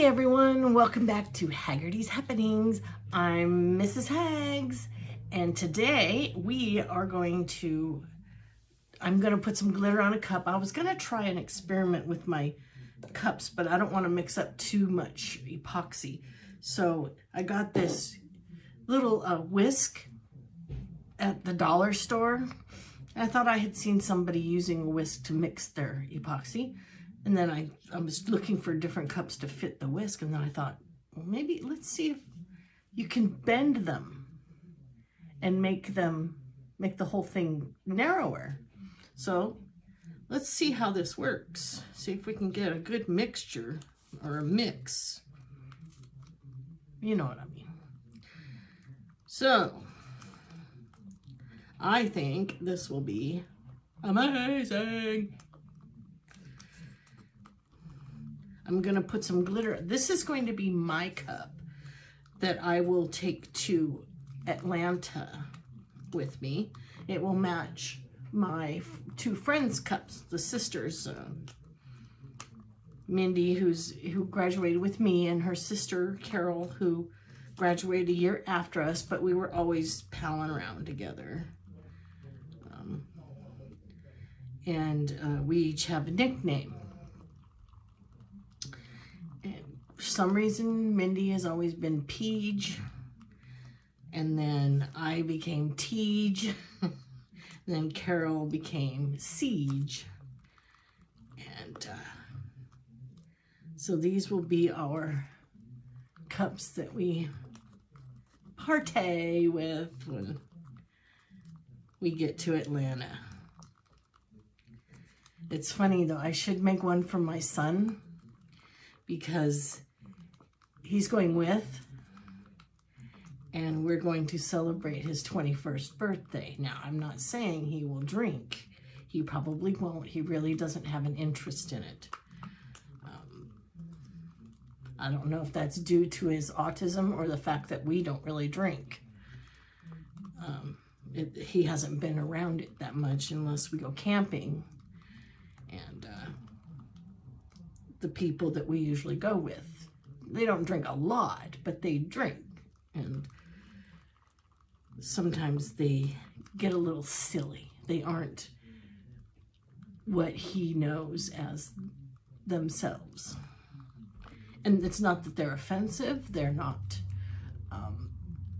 Hey everyone, welcome back to Haggerty's Happenings. I'm Mrs. Hags, and today I'm going to put some glitter on a cup. I was going to try an experiment with my cups, but I don't want to mix up too much epoxy. So I got this little whisk at the dollar store. I thought I had seen somebody using a whisk to mix their epoxy. And then I was looking for different cups to fit the whisk, and then I thought, well, maybe let's see if you can bend them and make the whole thing narrower. So let's see how this works. See if we can get a good mixture or a mix. You know what I mean. So I think this will be amazing. I'm going to put some glitter. This is going to be my cup that I will take to Atlanta with me. It will match my two friends' cups, the sisters, Mindy, who graduated with me, and her sister, Carol, who graduated a year after us, but we were always palling around together. We each have a nickname. For some reason, Mindy has always been Teege, and then I became Teege, and then Carol became Siege, and so these will be our cups that we partay with when we get to Atlanta. It's funny though, I should make one for my son because he's going with, and we're going to celebrate his 21st birthday. Now, I'm not saying he will drink. He probably won't. He really doesn't have an interest in it. I don't know if that's due to his autism or the fact that we don't really drink. He hasn't been around it that much unless we go camping. And the people that we usually go with, they don't drink a lot, but they drink. And sometimes they get a little silly. They aren't what he knows as themselves. And it's not that they're offensive. They're not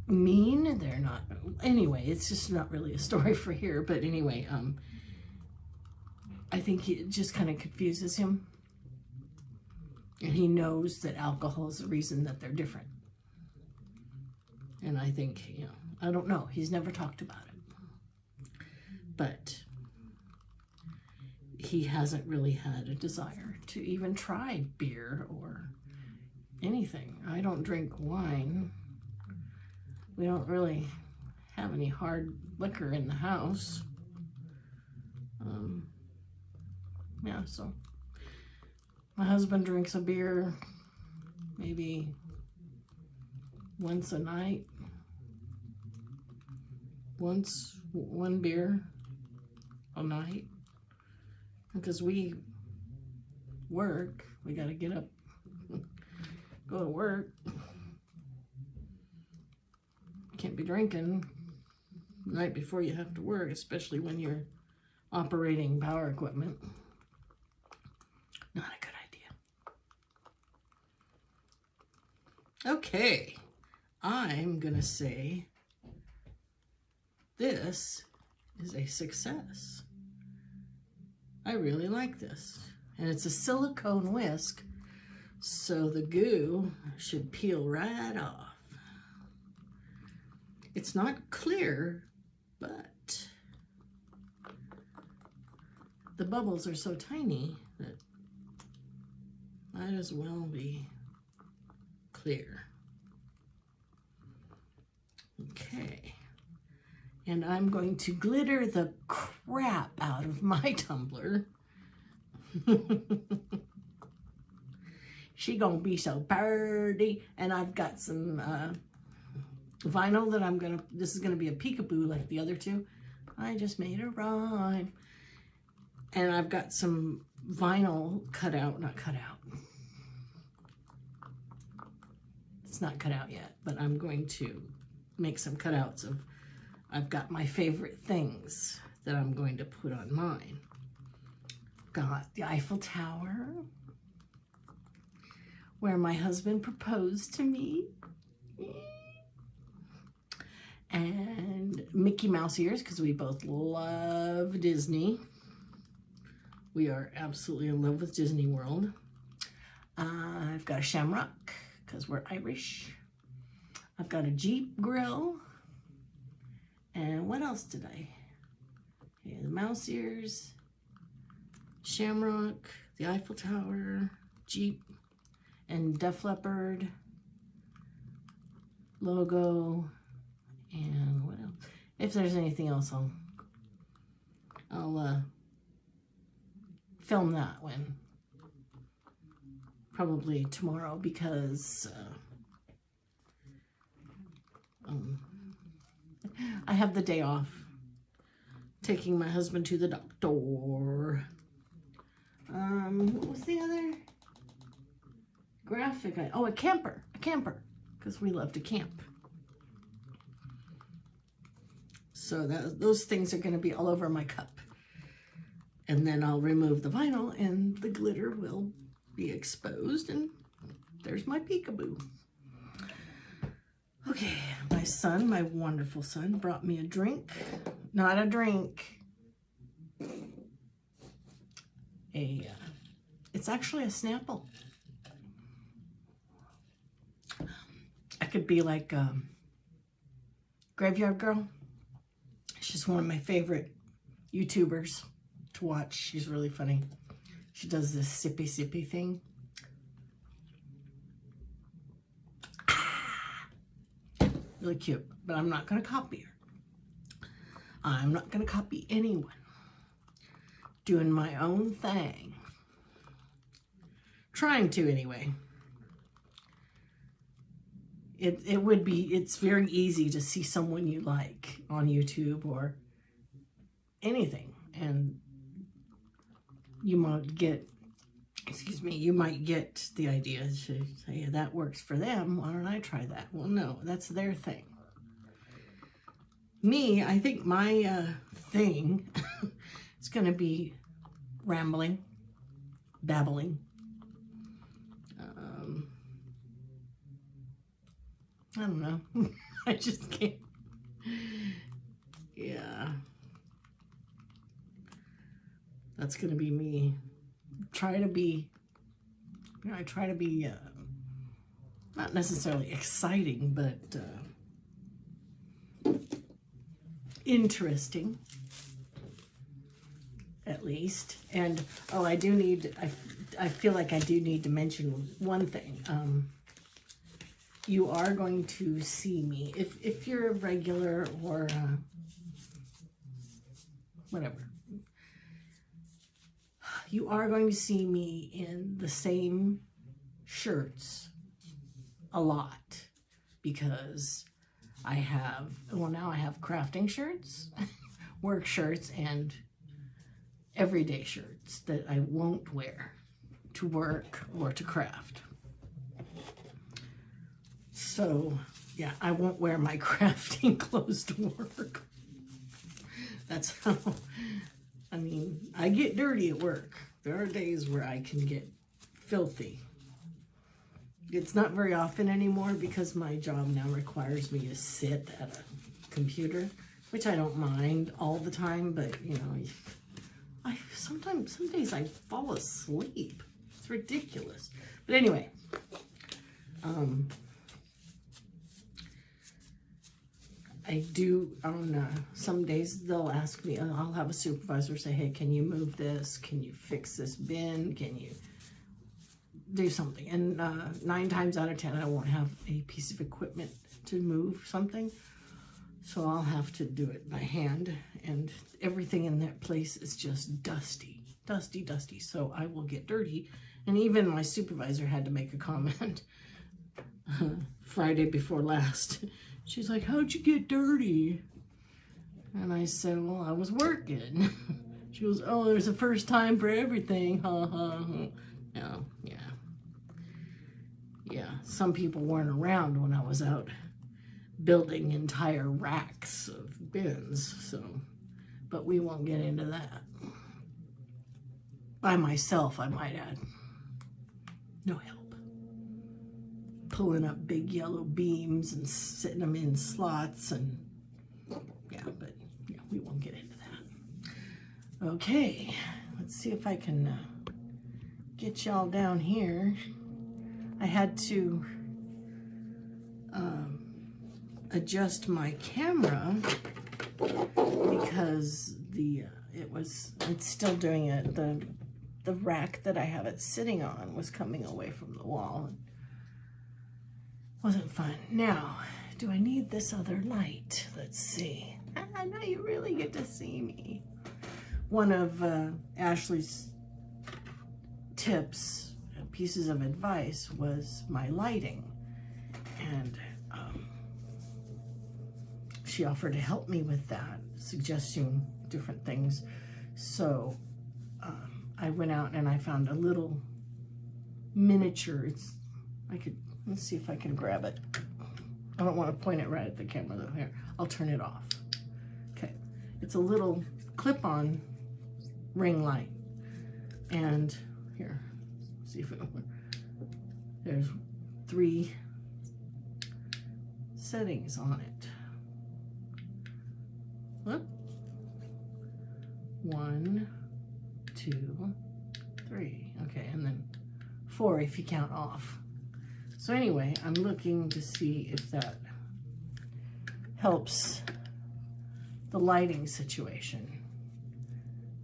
mean. They're not, anyway, it's just not really a story for here. But anyway, I think it just kind of confuses him. And he knows that alcohol is the reason that they're different. And I think, I don't know. He's never talked about it. But he hasn't really had a desire to even try beer or anything. I don't drink wine. We don't really have any hard liquor in the house. Yeah, so my husband drinks a beer maybe once a night. One beer a night. Because we work, we got to get up, go to work. Can't be drinking the night before you have to work, especially when you're operating power equipment. Not a good idea. Okay, I'm gonna say this is a success. I really like this. And it's a silicone whisk, so the goo should peel right off. It's not clear, but the bubbles are so tiny that might as well be clear. Okay. And I'm going to glitter the crap out of my tumbler. She gonna be so pretty. And I've got some vinyl that this is gonna be a peekaboo like the other two. I just made a rhyme. And I've got some vinyl not cut out, It's not cut out yet, but I'm going to make some cutouts of, I've got my favorite things that I'm going to put on mine. Got the Eiffel Tower, where my husband proposed to me. And Mickey Mouse ears, because we both love Disney. We are absolutely in love with Disney World. I've got a shamrock, because we're Irish. I've got a Jeep grill. And what else did I? Okay, the mouse ears, shamrock, the Eiffel Tower, Jeep, and Def Leppard logo. And what else? If there's anything else, I'll film that one probably tomorrow, because I have the day off, taking my husband to the doctor. What was the other graphic? Oh, a camper, because we love to camp. So those things are going to be all over my cup. And then I'll remove the vinyl and the glitter will be exposed, and there's my peekaboo. Okay, my son, my wonderful son, brought me a drink. Not a drink. It's actually a Snapple. I could be like Graveyard Girl. She's one of my favorite YouTubers to watch. She's really funny. She does this sippy thing. Really cute, but I'm not going to copy her. I'm not going to copy anyone. Doing my own thing. Trying to, anyway. It's very easy to see someone you like on YouTube or anything, and you might get, you might get the idea to say, yeah, that works for them, why don't I try that? Well, no, that's their thing. Me, I think my thing is going to be rambling, babbling. I don't know. I just can't. Yeah. That's going to be me. Try to be, I try to be not necessarily exciting, but interesting, at least. And, oh, I do need, I feel like I do need to mention one thing. You are going to see me, if you're a regular or whatever, you are going to see me in the same shirts a lot, because I have, well, now I have crafting shirts, work shirts, and everyday shirts that I won't wear to work or to craft. So, yeah, I won't wear my crafting clothes to work. That's how, I mean, I get dirty at work. There are days where I can get filthy. It's not very often anymore, because my job now requires me to sit at a computer, which I don't mind all the time, but, you know, some days I fall asleep. It's ridiculous. But anyway, I do, on some days they'll ask me, I'll have a supervisor say, hey, can you move this? Can you fix this bin? Can you do something? And 9 times out of 10, I won't have a piece of equipment to move something. So I'll have to do it by hand. And everything in that place is just dusty. So I will get dirty. And even my supervisor had to make a comment Friday before last. She's like, how'd you get dirty? And I said, well, I was working. She goes, oh, there's a first time for everything. Ha ha ha. No, yeah. yeah, some people weren't around when I was out building entire racks of bins, so, but we won't get into that. By myself, I might add. No help. Pulling up big yellow beams and sitting them in slots, and yeah, but yeah, we won't get into that. Okay, let's see if I can get y'all down here. I had to adjust my camera because it's still doing it. The rack that I have it sitting on was coming away from the wall. Wasn't fun. Now, do I need this other light? Let's see. Now you really get to see me. One of Ashley's tips, pieces of advice, was my lighting. And she offered to help me with that, suggesting different things. So I went out and I found a little miniature. Let's see if I can grab it. I don't want to point it right at the camera though. Here, I'll turn it off. Okay, it's a little clip-on ring light. And here, see if it, there's 3 settings on it. Whoop. 1, 2, 3. Okay, and then 4 if you count off. So anyway, I'm looking to see if that helps the lighting situation.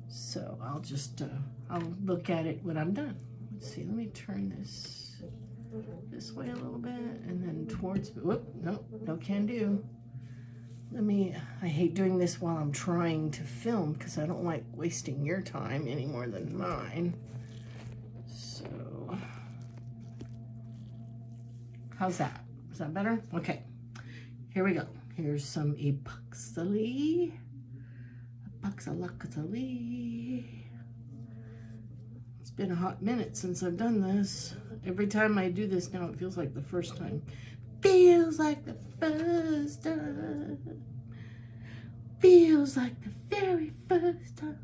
So I'll just, I'll look at it when I'm done. Let's see, let me turn this way a little bit and then towards, whoop, no can do. I hate doing this while I'm trying to film because I don't like wasting your time any more than mine. So, how's that? Is that better? Okay, here we go. Here's some epoxy. It's been a hot minute since I've done this. Every time I do this now, it feels like the first time. Feels like the first time. Feels like the very first time.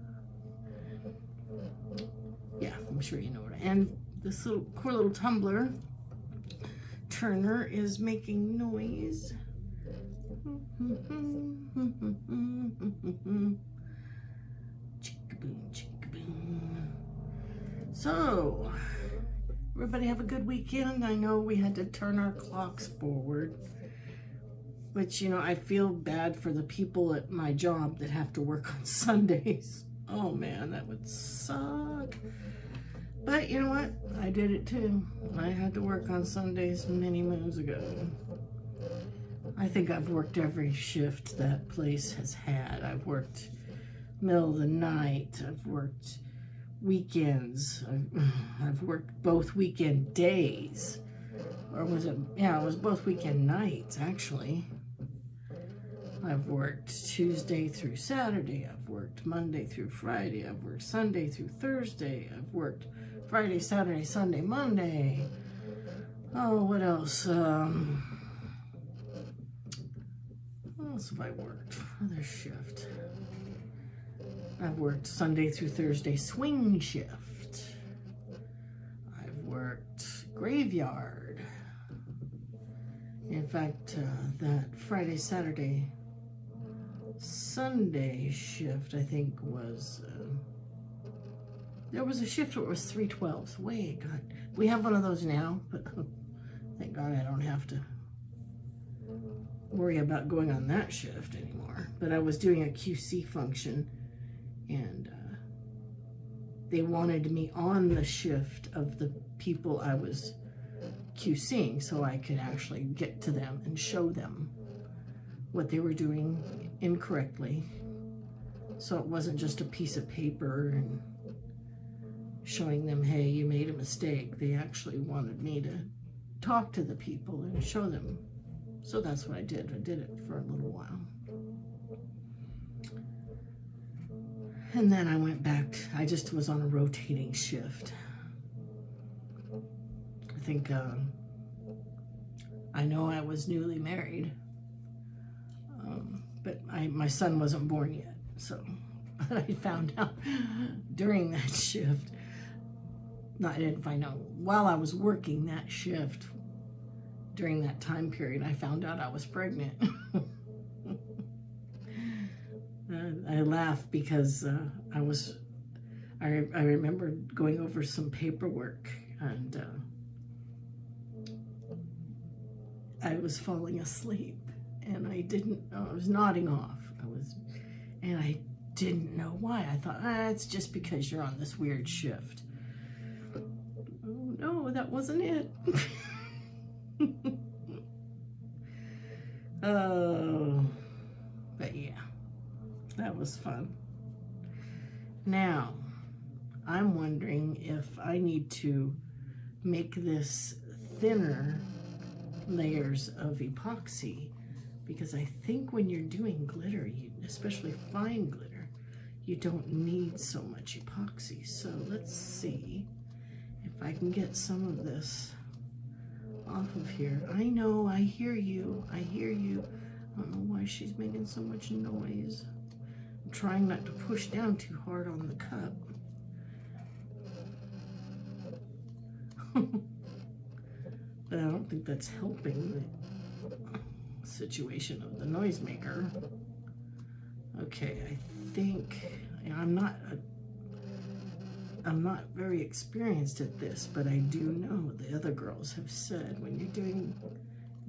Yeah, I'm sure you know what and this little poor little tumbler turner is making noise. So, everybody have a good weekend. I know we had to turn our clocks forward, which, you know, I feel bad for the people at my job that have to work on Sundays. Oh man, that would suck. But you know what? I did it too. I had to work on Sundays many moons ago. I think I've worked every shift that place has had. I've worked middle of the night. I've worked weekends. I've worked both weekend days. Or was it? Yeah, it was both weekend nights, actually. I've worked Tuesday through Saturday. I've worked Monday through Friday. I've worked Sunday through Thursday. I've worked Friday, Saturday, Sunday, Monday. Oh, what else? What else have I worked? Other shift. I've worked Sunday through Thursday swing shift. I've worked graveyard. In fact, that Friday, Saturday, Sunday shift, I think was, there was a shift where it was 312s. Wait, God, we have one of those now, but thank God I don't have to worry about going on that shift anymore. But I was doing a QC function, and they wanted me on the shift of the people I was QCing so I could actually get to them and show them what they were doing incorrectly. So it wasn't just a piece of paper and showing them, hey, you made a mistake. They actually wanted me to talk to the people and show them. So that's what I did. I did it for a little while. And then I went back. I just was on a rotating shift. I think I know I was newly married, but my son wasn't born yet, so I found out during that shift. No, I didn't find out while I was working that shift. During that time period, I found out I was pregnant. I laugh because I remember going over some paperwork, and I was falling asleep, and I was nodding off. And I didn't know why. I thought, it's just because you're on this weird shift. Oh no, that wasn't it. Oh, but yeah, that was fun. Now, I'm wondering if I need to make this thinner layers of epoxy, because I think when you're doing glitter, especially fine glitter, you don't need so much epoxy. So let's see if I can get some of this off of here. I know, I hear you. I hear you. I don't know why she's making so much noise. I'm trying not to push down too hard on the cup. But I don't think that's helping the situation of the noisemaker. Okay, I think I'm not very experienced at this, but I do know the other girls have said when you're doing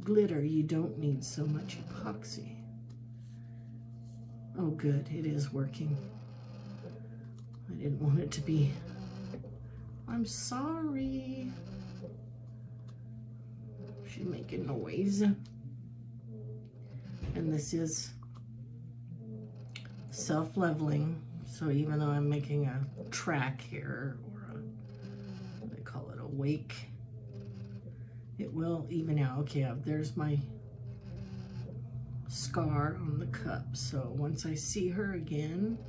glitter, you don't need so much epoxy. Oh, good, it is working. I didn't want it to be. I'm sorry. She's making noise. And this is self-leveling. So even though I'm making a track here, or what do they call it, a wake, it will even out. Okay, there's my scar on the cup. So once I see her again,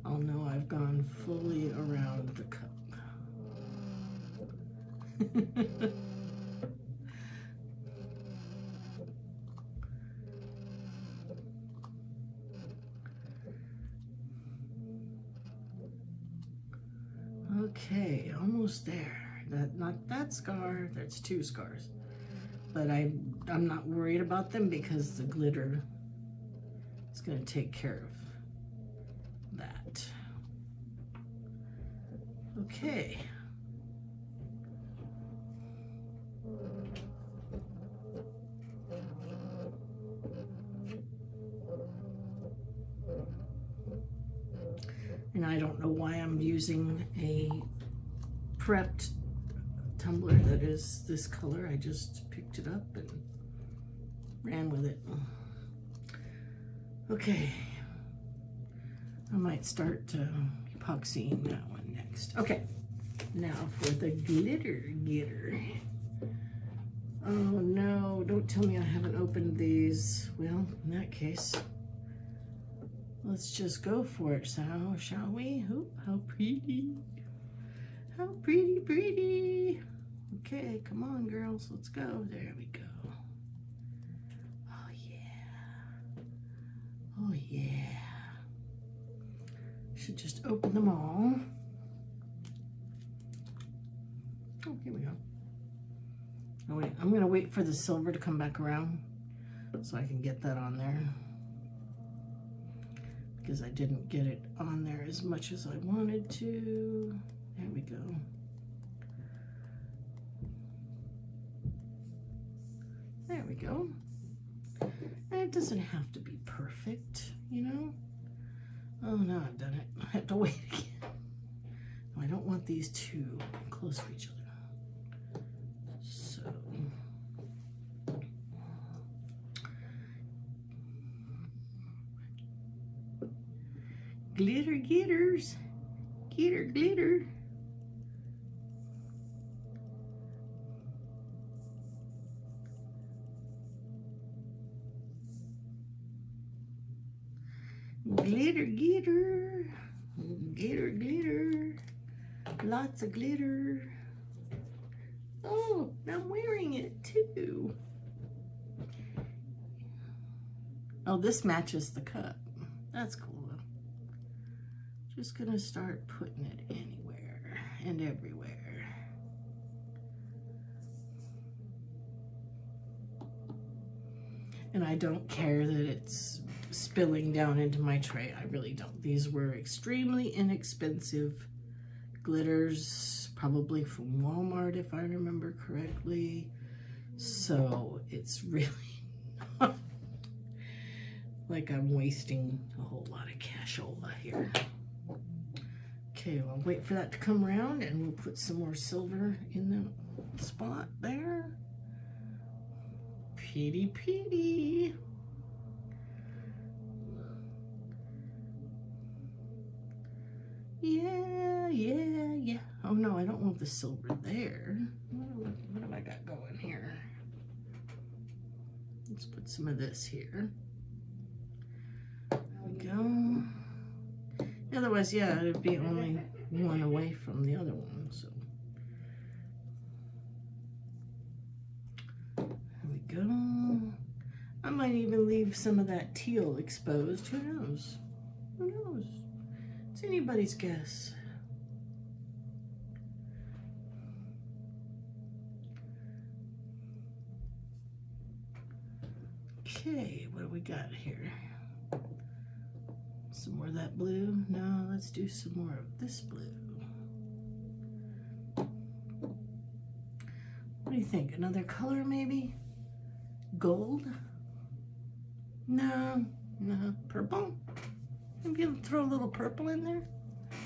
I'll know I've gone fully around the cup. Okay, almost there. Not that scar, that's 2 scars. But I'm not worried about them because the glitter is going to take care of that. Okay. And I don't know why I'm using a prepped tumbler that is this color. I just picked it up and ran with it. Okay, I might start epoxying that one next. Okay, now for the glitter getter. Oh no, don't tell me I haven't opened these. Well, in that case, let's just go for it, so shall we? Oh, how pretty. How pretty, pretty. Okay, come on, girls, let's go. There we go. Oh, yeah. Oh, yeah. Should just open them all. Oh, here we go. Oh, wait, I'm going to wait for the silver to come back around so I can get that on there, because I didn't get it on there as much as I wanted to. There we go. There we go. And it doesn't have to be perfect, you know? Oh, now I've done it. I have to wait again. No, I don't want these too close to each other. So. Glitter getters. Glitter, glitter. Glitter, glitter. Glitter, glitter. Lots of glitter. Oh, I'm wearing it too. Oh, this matches the cup. That's cool. Just gonna start putting it anywhere and everywhere. And I don't care that it's spilling down into my tray. I really don't. These were extremely inexpensive glitters, probably from Walmart if I remember correctly. So it's really not like I'm wasting a whole lot of cashola here. Okay, well, I'll wait for that to come around and we'll put some more silver in the spot there. Petey. Yeah. Oh no, I don't want the silver there. What have I got going here? Let's put some of this here. There we go. Otherwise, yeah, it'd be only one away from the other one, so. There we go. I might even leave some of that teal exposed. Who knows? Who knows? It's anybody's guess. Okay, what do we got here? Some more of that blue? No, let's do some more of this blue. What do you think? Another color maybe? Gold? No. Purple? Maybe you'll throw a little purple in there?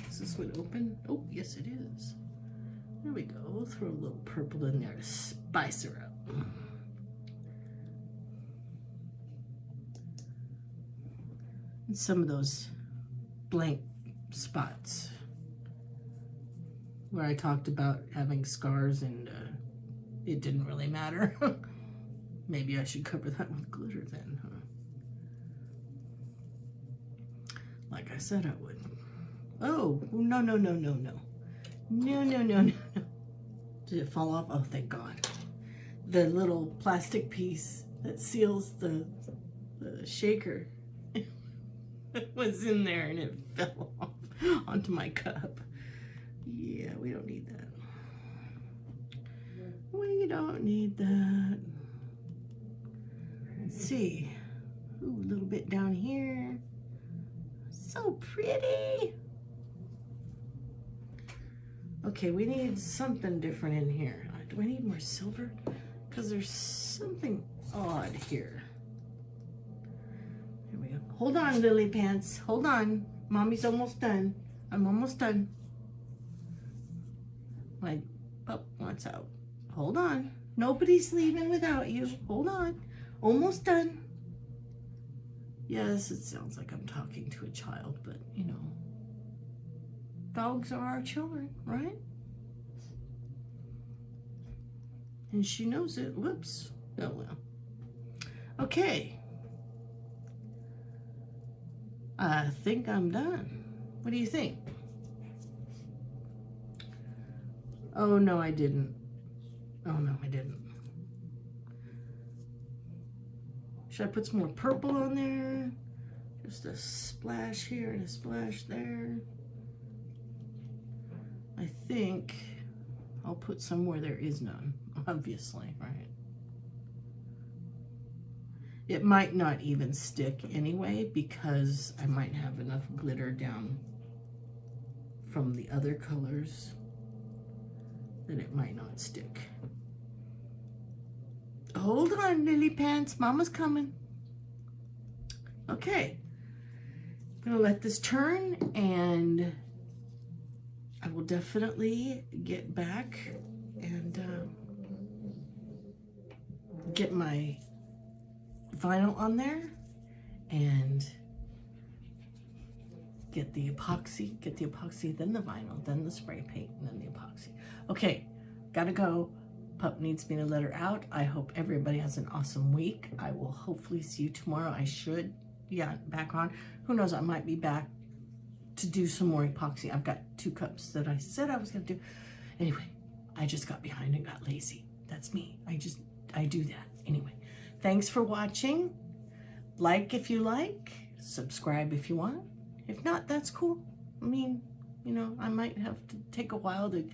Is this one open? Oh, yes it is. There we go. We'll throw a little purple in there to spice her up. And some of those blank spots where I talked about having scars and it didn't really matter. Maybe I should cover that with glitter then, huh? Like I said I would. Oh, no. No. Did it fall off? Oh, thank God. The little plastic piece that seals the shaker was in there and it fell off onto my cup. Yeah, we don't need that. We don't need that. Let's see. Ooh, a little bit down here. So pretty. Okay, we need something different in here. Do I need more silver? Because there's something odd here. Here we go. Hold on, Lily Pants. Hold on. Mommy's almost done. I'm almost done. My pup wants out. Hold on. Nobody's leaving without you. Hold on. Almost done. Yes, it sounds like I'm talking to a child, but you know, dogs are our children, right? And she knows it. Whoops. Oh well. Okay. I think I'm done. What do you think? Oh no, I didn't. Oh no, I didn't. Should I put some more purple on there? Just a splash here and a splash there. I think I'll put some where there is none, obviously, right? It might not even stick anyway because I might have enough glitter down from the other colors that it might not stick. Hold on, Lily Pants. Mama's coming. Okay. I'm going to let this turn and I will definitely get back and get my vinyl on there and get the epoxy, then the vinyl, then the spray paint, and then the epoxy. Okay, gotta go. Pup needs me to let her out. I hope everybody has an awesome week. I will hopefully see you tomorrow. I should, yeah, back on. Who knows, I might be back to do some more epoxy. I've got 2 cups that I said I was gonna do. Anyway, I just got behind and got lazy. That's me. I do that. Anyway, thanks for watching. like if you like, subscribe if you want. If not, that's cool. I mean, you know, I might have to take a while to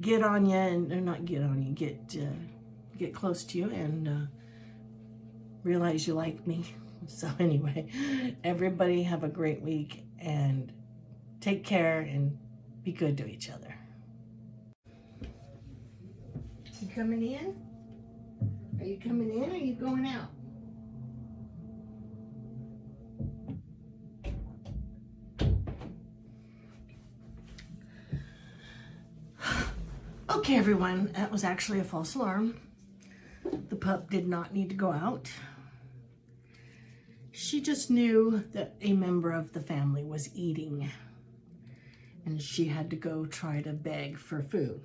get on you, and or not get on you, get close to you and realize you like me. So anyway, everybody have a great week and take care and be good to each other. You coming in? Are you coming in or are you going out? Okay, everyone, that was actually a false alarm. The pup did not need to go out. She just knew that a member of the family was eating and she had to go try to beg for food.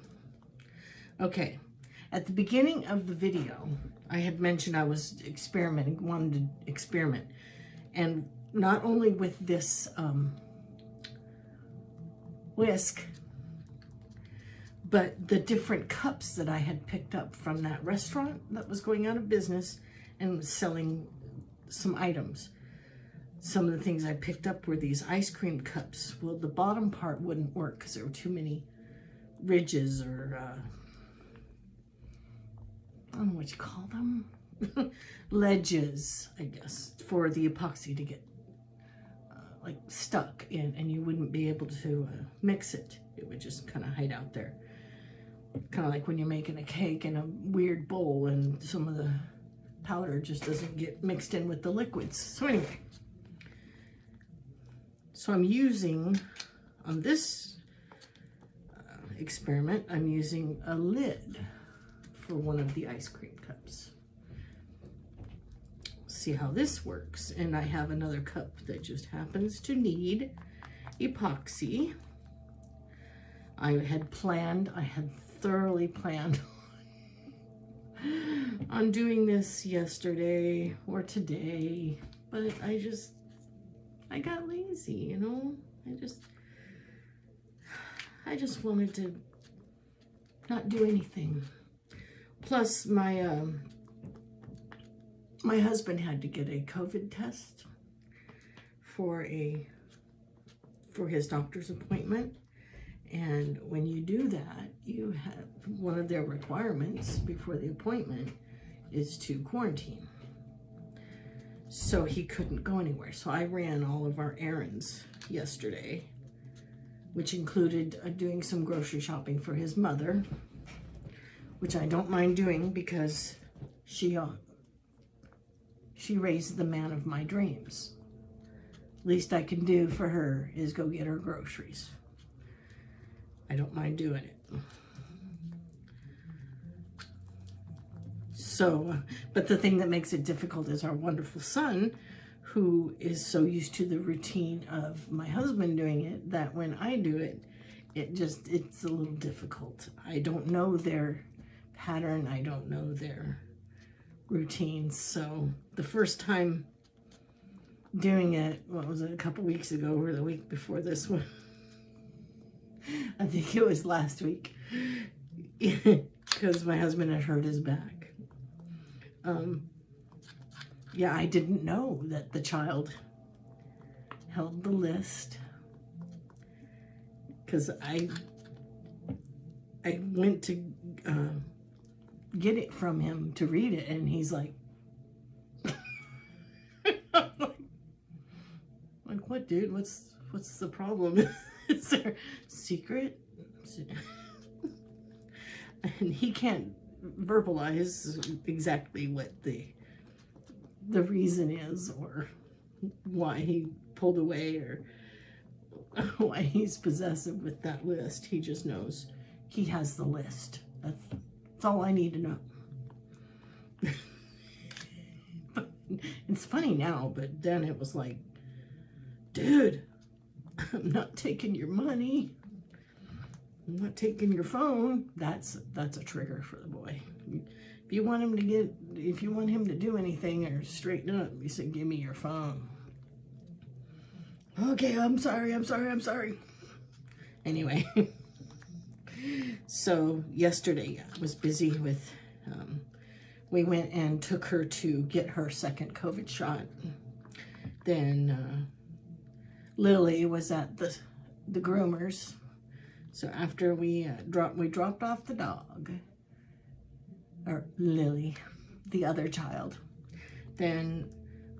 Okay, at the beginning of the video, I had mentioned I was experimenting, wanted to experiment. And not only with this whisk, but the different cups that I had picked up from that restaurant that was going out of business and was selling some items. Some of the things I picked up were these ice cream cups. Well, the bottom part wouldn't work because there were too many ridges or, I don't know what you call them, ledges, I guess, for the epoxy to get like stuck in, and you wouldn't be able to mix it. It would just kind of hide out there. Kind of like when you're making a cake in a weird bowl and some of the powder just doesn't get mixed in with the liquids. So anyway, so I'm using, on this experiment, I'm using a lid for one of the ice cream cups. See how this works. And I have another cup that just happens to need epoxy. I had thoroughly planned on doing this yesterday or today, but I got lazy, you know? I just wanted to not do anything. Plus my my husband had to get a COVID test for his doctor's appointment. And when you do that, you have, one of their requirements before the appointment is to quarantine. So he couldn't go anywhere. So I ran all of our errands yesterday, which included doing some grocery shopping for his mother, which I don't mind doing because she raised the man of my dreams. Least I can do for her is go get her groceries. I don't mind doing it. So, but the thing that makes it difficult is our wonderful son, who is so used to the routine of my husband doing it, that when I do it, it's a little difficult. I don't know their pattern. I don't know their routines. So the first time doing it, what was it, a couple weeks ago or the week before this one? I think it was last week, because my husband had hurt his back. Yeah, I didn't know that the child held the list, because I went to get it from him to read it, and he's like, like, what, dude? What's the problem? Is there a secret? And he can't verbalize exactly what the reason is, or why he pulled away, or why he's possessive with that list. He just knows he has the list. That's all I need to know. But it's funny now, but then it was like, dude, I'm not taking your money. I'm not taking your phone. That's a trigger for the boy. If you want him to do anything or straighten up, you say, give me your phone. Okay, I'm sorry. Anyway, so yesterday I was busy with we went and took her to get her second COVID shot. Then Lily was at the groomers. So after we dropped off the dog, or Lily, the other child, then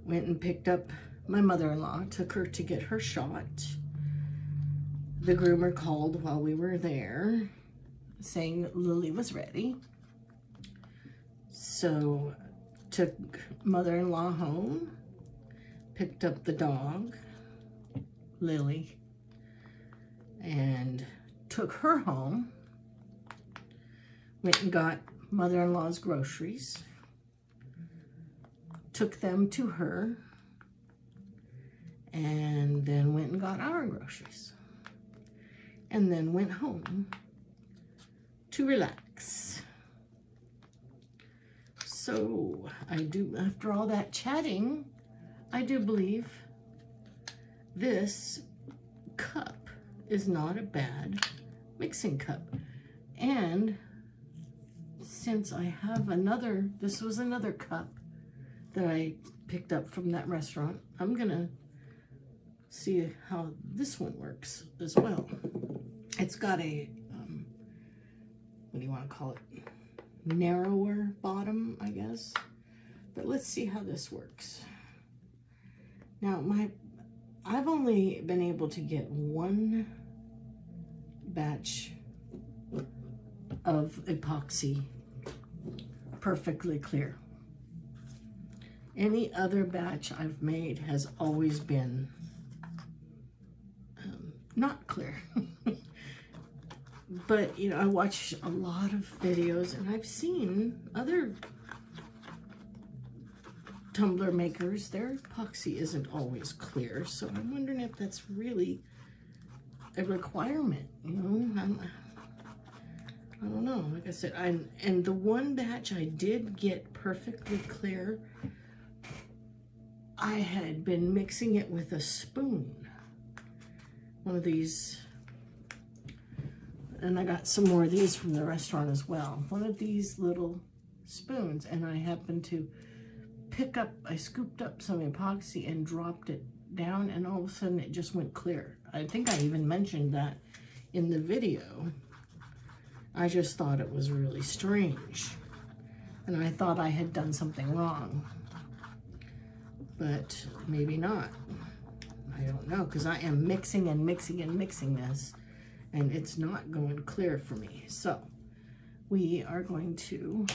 went and picked up my mother-in-law, took her to get her shot. The groomer called while we were there, saying that Lily was ready. So took mother-in-law home, picked up the dog, Lily, and took her home, went and got mother-in-law's groceries, took them to her, and then went and got our groceries, and then went home to relax. So after all that chatting, I do believe this cup is not a bad mixing cup. And since I have this was another cup that I picked up from that restaurant, I'm gonna see how this one works as well. It's got a, what do you want to call it? Narrower bottom, I guess. But let's see how this works. Now, I've only been able to get one batch of epoxy perfectly clear. Any other batch I've made has always been not clear. But, you know, I watch a lot of videos, and I've seen other tumbler makers, their epoxy isn't always clear. So I'm wondering if that's really a requirement, you know? I don't know. Like I said, and the one batch I did get perfectly clear, I had been mixing it with a spoon. One of these, and I got some more of these from the restaurant as well. One of these little spoons, and I happened to I scooped up some epoxy and dropped it down, and all of a sudden it just went clear. I think I even mentioned that in the video. I just thought it was really strange, and I thought I had done something wrong, but maybe not. I don't know, because I am mixing and mixing and mixing this, and it's not going clear for me. So we are going to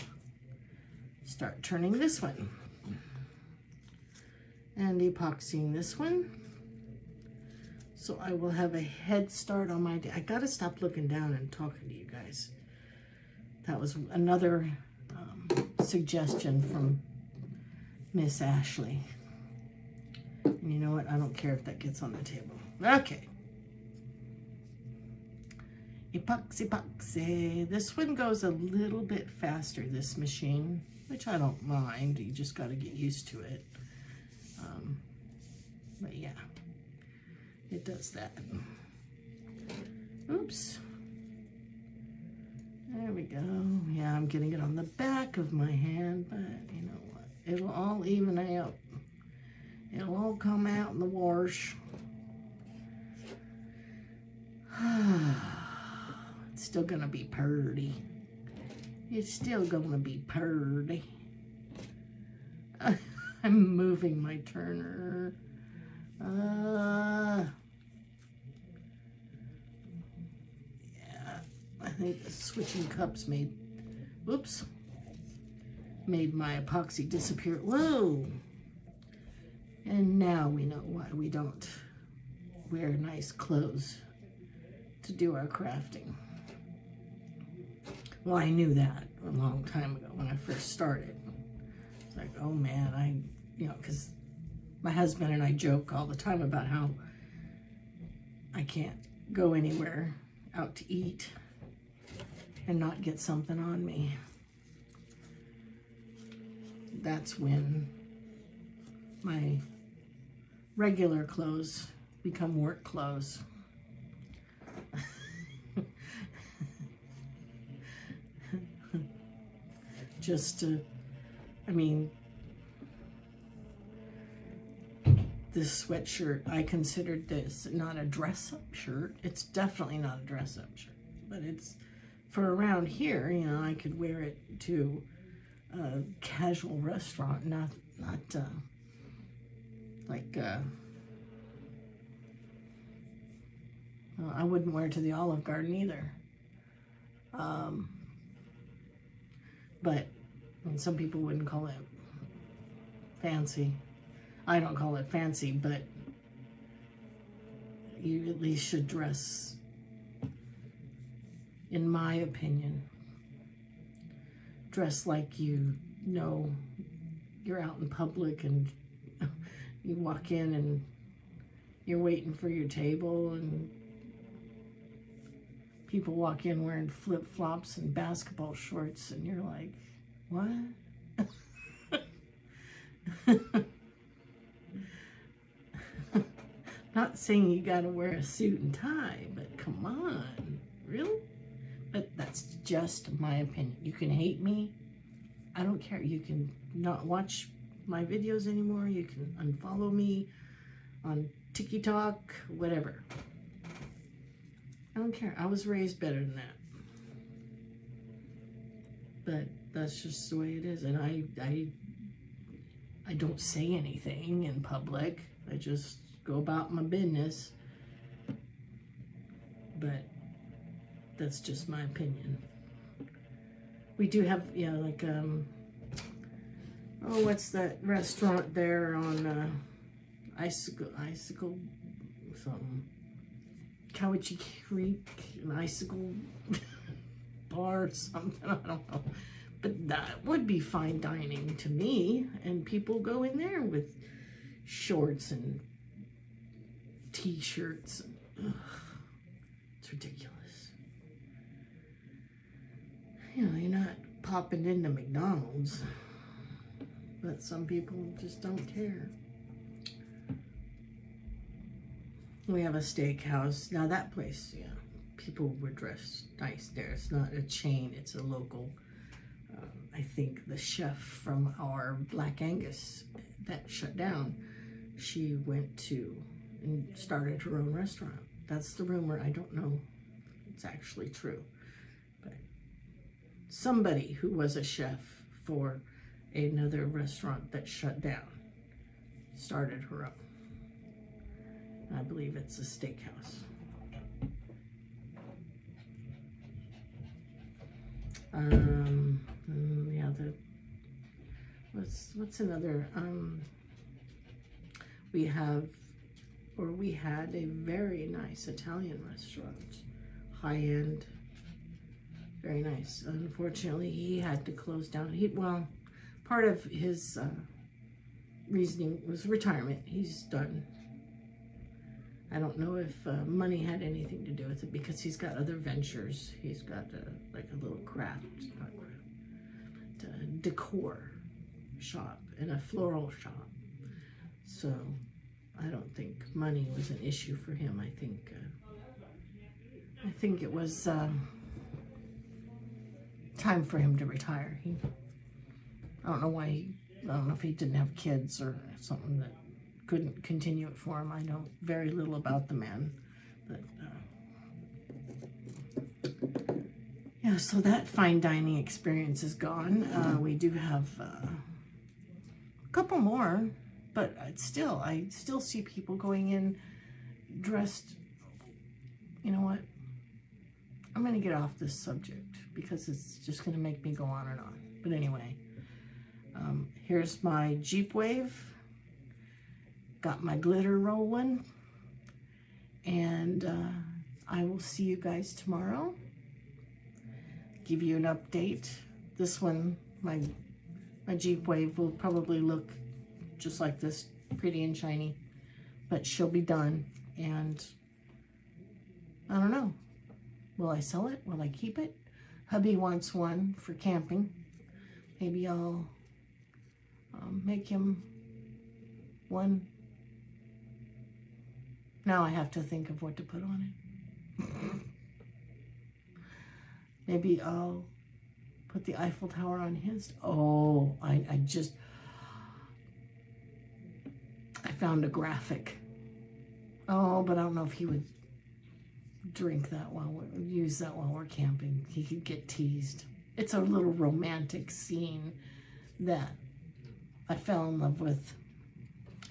start turning this one and epoxying this one, so I will have a head start on my day. I gotta stop looking down and talking to you guys. That was another suggestion from Miss Ashley. And you know what? I don't care if that gets on the table. Okay. Epoxy, epoxy. This one goes a little bit faster, this machine, which I don't mind. You just got to get used to it. But yeah, it does that. Oops. There we go. Yeah, I'm getting it on the back of my hand, but you know what? It'll all even out. It'll all come out in the wash. It's still gonna be purty. It's still gonna be purty. I'm moving my turner. Yeah, I think switching cups made my epoxy disappear. Whoa! And now we know why we don't wear nice clothes to do our crafting. Well, I knew that a long time ago when I first started. It's like, oh man, because my husband and I joke all the time about how I can't go anywhere out to eat and not get something on me. That's when my regular clothes become work clothes. Just to I mean, this sweatshirt, I considered this not a dress-up shirt. It's definitely not a dress-up shirt, but it's for around here. You know, I could wear it to a casual restaurant, not like well, I wouldn't wear it to the Olive Garden either. But and some people wouldn't call it fancy. I don't call it fancy, but you at least should dress, in my opinion, dress like you know you're out in public and you walk in and you're waiting for your table and people walk in wearing flip-flops and basketball shorts and you're like, what? Not saying you gotta wear a suit and tie, but come on, really? But that's just my opinion. You can hate me. I don't care. You can not watch my videos anymore. You can unfollow me on TikTok, whatever. I don't care. I was raised better than that. But that's just the way it is. And I don't say anything in public. I just go about my business. But that's just my opinion. We do have, yeah, like, oh, what's that restaurant there on Icicle something? Cowichie Creek, an Icicle bar or something, I don't know. But that would be fine dining to me, and people go in there with shorts and t-shirts. Ugh, it's ridiculous. You know, you're not popping into McDonald's, but some people just don't care. We have a steakhouse. Now that place, yeah, people were dressed nice there. It's not a chain, it's a local. I think the chef from our Black Angus that shut down, she went to and started her own restaurant. That's the rumor. I don't know if it's actually true. But somebody who was a chef for another restaurant that shut down started her own. I believe it's a steakhouse. Yeah, what's another, we had a very nice Italian restaurant, high-end, very nice. Unfortunately, he had to close down. Well, part of his reasoning was retirement. He's done. I don't know if money had anything to do with it because he's got other ventures. He's got like a little decor shop and a floral shop. So I don't think money was an issue for him. I think it was time for him to retire. I don't know if he didn't have kids or something that couldn't continue it for him. I know very little about the man, but yeah, so that fine dining experience is gone. We do have a couple more, but I still see people going in dressed. You know what? I'm going to get off this subject because it's just going to make me go on and on. But anyway, here's my Jeep Wave. Got my glitter rolling. And I will see you guys tomorrow. Give you an update. This one, my Jeep Wave will probably look just like this, pretty and shiny. But she'll be done. And I don't know. Will I sell it? Will I keep it? Hubby wants one for camping. Maybe I'll make him one. Now I have to think of what to put on it. Maybe I'll put put the Eiffel Tower on his? Oh, I found a graphic. Oh, but I don't know if he would drink that use that while we're camping. He could get teased. It's a little romantic scene that I fell in love with.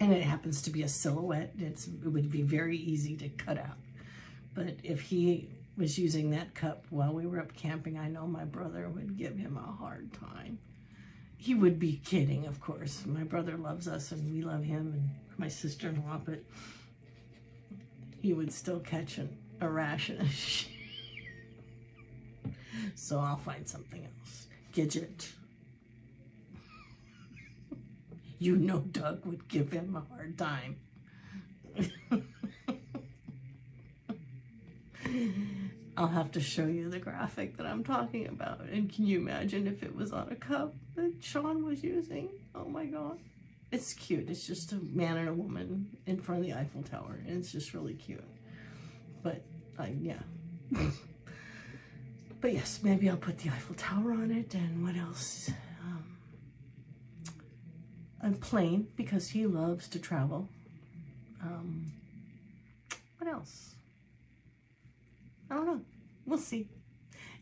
And it happens to be a silhouette. It would be very easy to cut out. But if he was using that cup while we were up camping, I know my brother would give him a hard time. He would be kidding, of course. My brother loves us and we love him, and my sister-in-law, but he would still catch a rash and a So I'll find something else. Gidget. You know Doug would give him a hard time. I'll have to show you the graphic that I'm talking about. And can you imagine if it was on a cup that Sean was using? Oh my God. It's cute. It's just a man and a woman in front of the Eiffel Tower. And it's just really cute. But, yeah. But yes, maybe I'll put the Eiffel Tower on it. And what else? A plane, because he loves to travel. What else? I don't know. We'll see.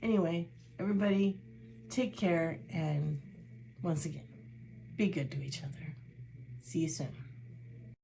Anyway, everybody, take care. And once again, be good to each other. See you soon.